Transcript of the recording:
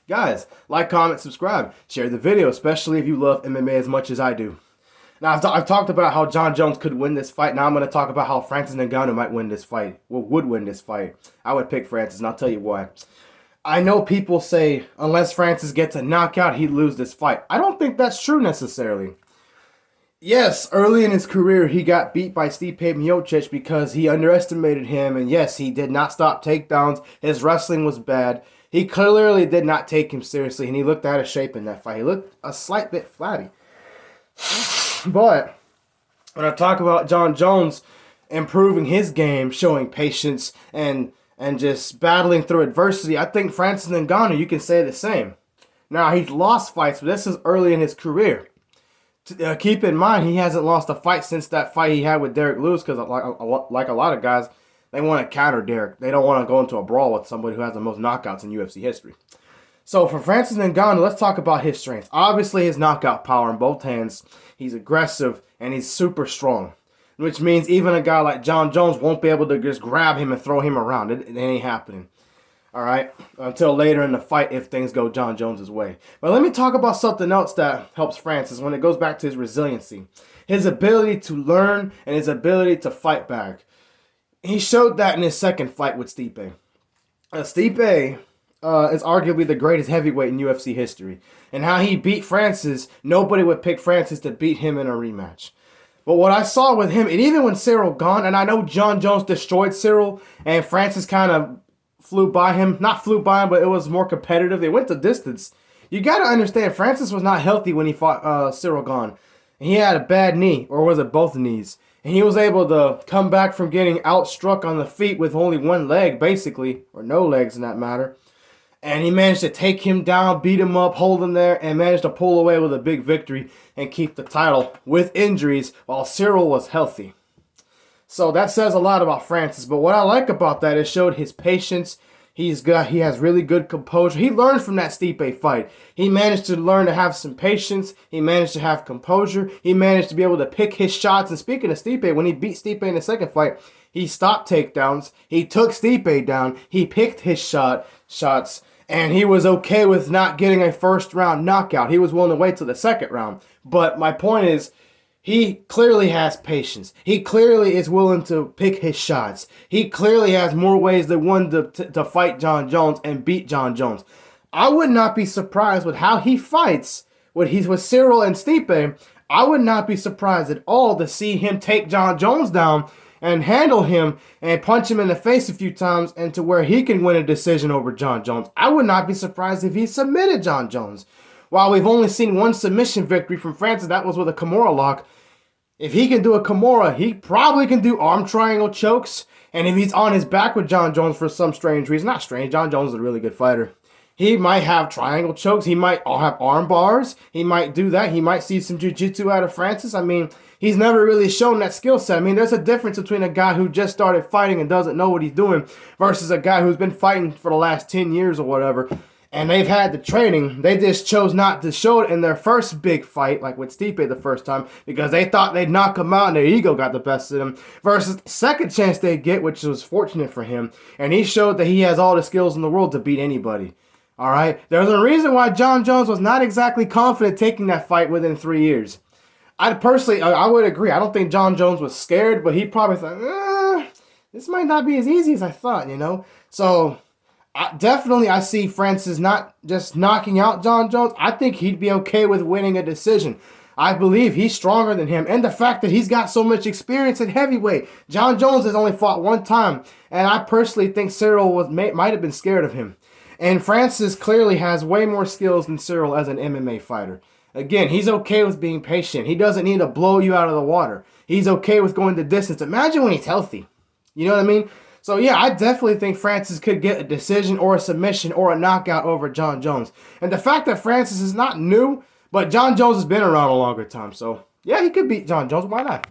Guys, like, comment, subscribe, share the video, especially if you love MMA as much as I do. Now, I've talked about how Jon Jones could win this fight. Now I'm going to talk about how Francis Ngannou might win this fight. Well, would win this fight. I would pick Francis, and I'll tell you why. I know people say unless Francis gets a knockout, he'd lose this fight. I don't think that's true necessarily. Yes, early in his career, he got beat by Stipe Miocic because he underestimated him. And yes, he did not stop takedowns. His wrestling was bad. He clearly did not take him seriously, and he looked out of shape in that fight. He looked a slight bit flabby. But when I talk about Jon Jones improving his game, showing patience, and just battling through adversity, I think Francis Ngannou, you can say the same. Now, he's lost fights, but this is early in his career. Keep in mind, he hasn't lost a fight since that fight he had with Derek Lewis because, like a lot of guys, they want to counter Derek. They don't want to go into a brawl with somebody who has the most knockouts in UFC history. So for Francis Ngannou, let's talk about his strengths. Obviously, his knockout power in both hands. He's aggressive, and he's super strong, which means even a guy like Jon Jones won't be able to just grab him and throw him around. It ain't happening. All right, until later in the fight if things go Jon Jones' way. But let me talk about something else that helps Francis when it goes back to his resiliency. His ability to learn and his ability to fight back. He showed that in his second fight with Stipe. Stipe is arguably the greatest heavyweight in UFC history. And how he beat Francis, nobody would pick Francis to beat him in a rematch. But what I saw with him, and even when Cyril gone, and I know Jon Jones destroyed Cyril, and Francis kind of flew by him. Not flew by him, but it was more competitive. They went the distance. You got to understand, Francis was not healthy when he fought Cyril Gane. He had a bad knee, or was it both knees? And he was able to come back from getting outstruck on the feet with only one leg, basically, or no legs in that matter. And he managed to take him down, beat him up, hold him there, and managed to pull away with a big victory and keep the title with injuries while Cyril was healthy. So that says a lot about Francis. But what I like about that is showed his patience. He has really good composure. He learned from that Stipe fight. He managed to learn to have some patience. He managed to have composure. He managed to be able to pick his shots. And speaking of Stipe, when he beat Stipe in the second fight, he stopped takedowns. He took Stipe down. He picked his shots. And he was okay with not getting a first round knockout. He was willing to wait till the second round. But my point is, he clearly has patience. He clearly is willing to pick his shots. He clearly has more ways than one to fight Jon Jones and beat Jon Jones. I would not be surprised with how he fights when he's with Cyril and Stipe. I would not be surprised at all to see him take Jon Jones down and handle him and punch him in the face a few times and to where he can win a decision over Jon Jones. I would not be surprised if he submitted Jon Jones. While we've only seen one submission victory from Francis, that was with a Kimura lock. If he can do a Kimura, he probably can do arm triangle chokes. And if he's on his back with Jon Jones for some strange reason, not strange, Jon Jones is a really good fighter. He might have triangle chokes. He might have arm bars. He might do that. He might see some jiu-jitsu out of Francis. I mean, he's never really shown that skill set. I mean, there's a difference between a guy who just started fighting and doesn't know what he's doing versus a guy who's been fighting for the last 10 years or whatever. And they've had the training. They just chose not to show it in their first big fight, like with Stipe the first time, because they thought they'd knock him out and their ego got the best of them. Versus the second chance they get, which was fortunate for him. And he showed that he has all the skills in the world to beat anybody. All right? There's a reason why Jon Jones was not exactly confident taking that fight within 3 years. I would agree. I don't think Jon Jones was scared, but he probably thought, this might not be as easy as I thought, you know? So I see Francis not just knocking out Jon Jones. I think he'd be okay with winning a decision. I believe he's stronger than him. And the fact that he's got so much experience at heavyweight. Jon Jones has only fought one time. And I personally think Cyril might have been scared of him. And Francis clearly has way more skills than Cyril as an MMA fighter. Again, he's okay with being patient. He doesn't need to blow you out of the water. He's okay with going the distance. Imagine when he's healthy. You know what I mean? So, yeah, I definitely think Francis could get a decision or a submission or a knockout over Jon Jones. And the fact that Francis is not new, but Jon Jones has been around a longer time. So, yeah, he could beat Jon Jones. Why not?